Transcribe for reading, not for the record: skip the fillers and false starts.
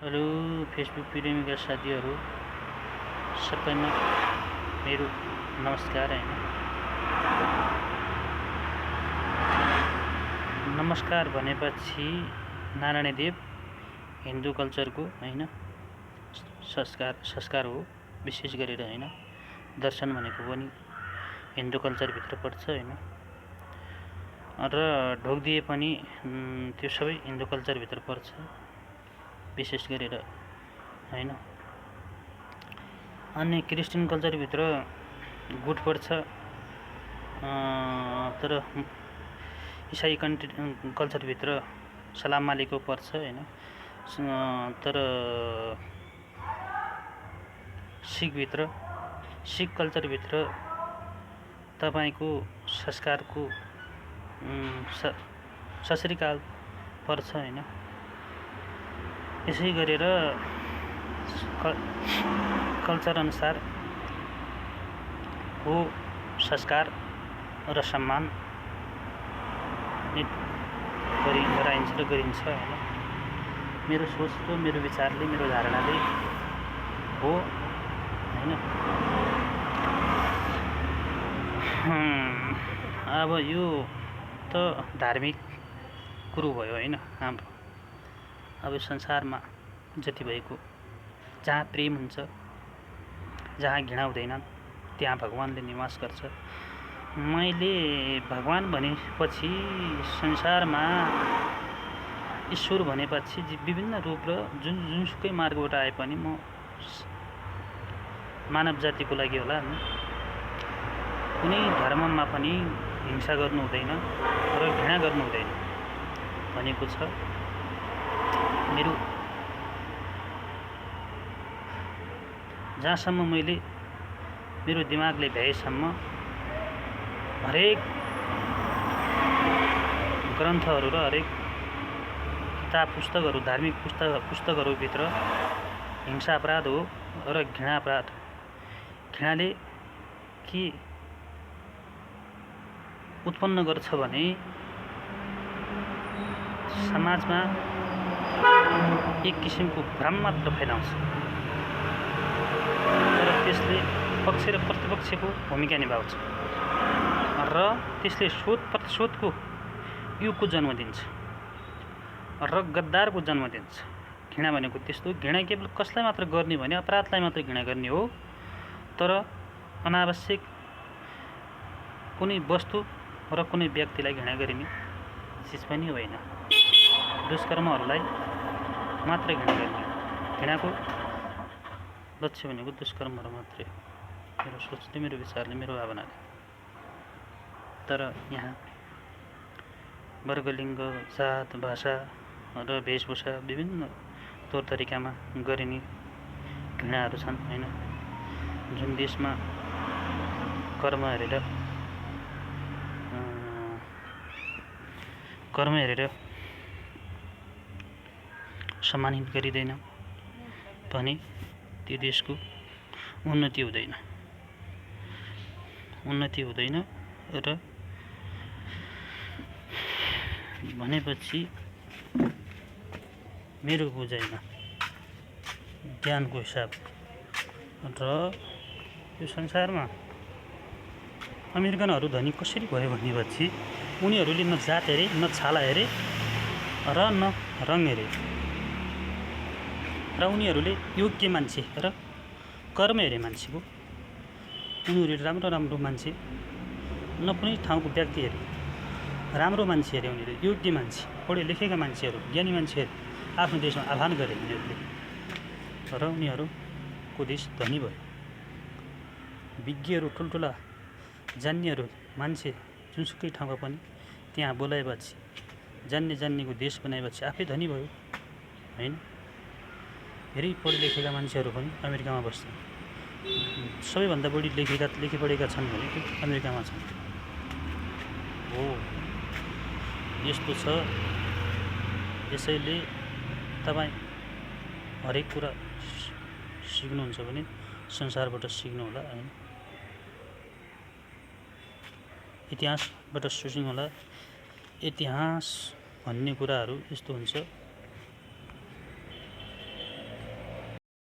Hello Facebook प्रेमीका साथीहरू सबैमा मेरो नमस्कार हैन। नमस्कार भनेपछि नारायण देव हिन्दू कल्चरको हैन संस्कार हो, विशेष गरेर हैन। दर्शन भनेको पनि हिन्दू कल्चर भित्र पर्छ हैन, र ढोक्दिए पनि त्यो सबै हिन्दू कल्चर भित्र पर्छ, विशेष गरेर हैन। अनि क्रिस्चियन कल्चर भित्र गुड पर्छ, तर इसाई कल्चर भित्र सलाम मालिको पर्छ हैन। तर सिख कल्चर भित्र तपाईको संस्कारको सत श्री अकाल पर्छ हैन। यसै गरेर कल्चर अनुसार हो संस्कार र सम्मान गराइन्छ र गरिन्छ हैन। मेरो सोच र मेरो विचारले, मेरो धारणाले हो हैन। अब यो त धार्मिक कुरो भयो हैन हाम्रो। अब संसारमा जति भएको जहाँ प्रेम हुन्छ, जहाँ घृणा हुँदैन, त्यहाँ भगवानले निवास गर्छ। मैले भगवान भनेपछि संसारमा ईश्वर भनेपछि विभिन्न रूप र जुनसुकै मार्गबाट आए पनि म मानव जातिको लागि होला नि, कुनै धर्ममा पनि हिंसा गर्नु हुँदैन र घृणा गर्नु हुँदैन भनेको छ। मेरो जहाँसम्म मैले मेरो दिमागले भ्याएसम्म हरेक ग्रन्थहरू र हरेक किताब पुस्तकहरू, धार्मिक पुस्तकहरूभित्र हिंसा अपराध हो र घृणा अपराध। घृणाले के उत्पन्न गर्छ भने समाजमा एक किसिमको भ्रम मात्र फैलाउँछ, तर त्यसले पक्ष र प्रतिपक्षको भूमिका निभाउँछ र त्यसले शोध प्रतिशोधको युगको जन्म दिन्छ र गद्दारको जन्म दिन्छ। घृणा भनेको त्यस्तो। घृणा केवल कसलाई मात्र गर्ने भने अपराधलाई मात्र घृणा गर्ने हो, तर अनावश्यक कुनै वस्तु र कुनै व्यक्तिलाई घृणा गरिने चिज पनि होइन। दुष्कर्महरूलाई मात्र घृणा गर्ने। घृणाको लक्ष्य भनेको दुष्कर्महरू मात्रै हो, मेरो सोचले, मेरो विचारले, मेरो भावनाले। तर यहाँ वर्गलिङ्ग, जात, भाषा र वेशभूषा विभिन्न तौर तरिकामा गरिने घृणाहरू छन् हैन। जुन देशमा कर्म हेरेर सम्मानित गरिँदैन भने त्यो देशको उन्नति हुँदैन र भनेपछि मेरो बुझाइमा, ज्ञानको हिसाब र यो संसारमा अमेरिकनहरू धनी कसरी भयो भनेपछि उनीहरूले न जात हेरे, न छाला हेरे र न रङ हेरे, र उनीहरूले योग्य मान्छे र कर्म हेरे मान्छेको। उनीहरूले राम्रो मान्छे, न कुनै ठाउँको व्यक्ति हेरे, राम्रो मान्छे हेरे। उनीहरूले योग्य मान्छे, पढे लेखेका मान्छेहरू, ज्ञानी मान्छेहरू आफ्नो देशमा आह्वान गरे उनीहरूले, र उनीहरूको देश धनी भयो। विज्ञहरू, ठुल्ठुला जान्नेहरू मान्छे जुनसुकै ठाउँमा पनि त्यहाँ बोलाएपछि, जान्नेको देश बनाएपछि आफै धनी भयो हैन। धेरै पढे लेखेका मान्छेहरू पनि अमेरिकामा बस्छन्। सबैभन्दा बढी लेखी पढेका छन् भने अमेरिकामा छन्। हो यस्तो छ। यसैले तपाईँ हरेक कुरा सिक्नुहुन्छ भने संसारबाट सिक्नु होला हैन। इतिहासबाट सोच्नु होला। इतिहास भन्ने कुराहरू यस्तो हुन्छ,